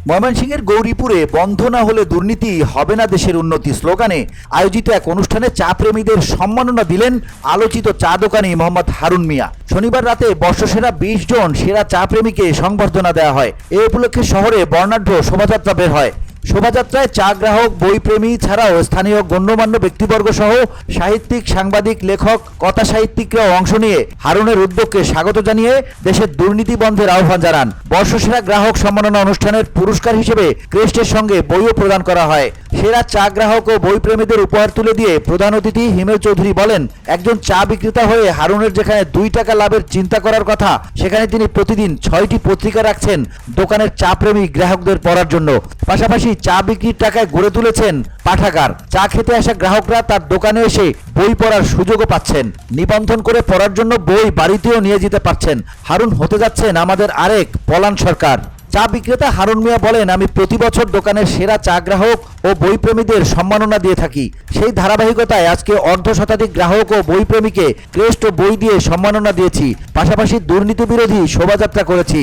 ময়মনসিংহের গৌরীপুরে বন্ধ না হলে দুর্নীতি হবে না দেশের উন্নতি স্লোগানে আয়োজিত এক অনুষ্ঠানে চা প্রেমীদের সম্মাননা দিলেন আলোচিত চা দোকানি মোহাম্মদ হারুন মিয়া। শনিবার রাতে বর্ষসেরা 20 জন সেরা চা প্রেমীকে সংবর্ধনা দেওয়া হয়। এ উপলক্ষে শহরে বর্ণাঢ্য শোভাযাত্রা বের হয়। শোভাযাত্রায় চা গ্রাহক, বইপ্রেমী ছাড়াও স্থানীয় গণ্যমান্য ব্যক্তিবর্গ সহ সাহিত্যিক, সাংবাদিক, লেখক, কথা সাহিত্যিকরাও অংশ নিয়ে হারুনের উদ্যোগকে স্বাগত জানিয়ে দেশের দুর্নীতি বন্ধের আহ্বান জানান। বর্ষসেরা গ্রাহক সম্মাননা অনুষ্ঠানের পুরস্কার হিসেবে ক্রেস্টের সঙ্গে বইও প্রদান করা হয়। সেরা চা গ্রাহক ও বইপ্রেমীদের উপহার তুলে দিয়ে প্রধান অতিথি হিমেল চৌধুরী বলেন, একজন চা বিক্রেতা হয়ে হারুনের যেখানে 2 টাকা লাভের চিন্তা করার কথা, সেখানে তিনি প্রতিদিন 6টি পত্রিকা রাখছেন দোকানের চা প্রেমী গ্রাহকদের পড়ার জন্য। পাশাপাশি চা বিক্রির টাকায় গড়ে তুলেছেন পাঠাগার। চা খেতে আসা গ্রাহকরা তার দোকানে এসে বই পড়ার সুযোগও পাচ্ছেন। নিবন্ধন করে পড়ার জন্য বই বাড়িতেও নিয়ে যেতে পারছেন। হারুন হতে যাচ্ছেন আমাদের আরেক পলান সরকার। চা বিক্রেতা হারুন মিয়া বলেন, আমি প্রতি বছর দোকানের সেরা চা গ্রাহক ও বইপ্রেমীদের সম্মাননা দিয়ে থাকি। সেই ধারাবাহিকতায় আজকে অর্ধশতাধিক গ্রাহক ও বইপ্রেমীকে ক্রেস্ট ও বই দিয়ে সম্মাননা দিয়েছি। পাশাপাশি দুর্নীতি বিরোধী শোভাযাত্রা করেছি।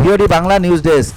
VOD Bangla news desk.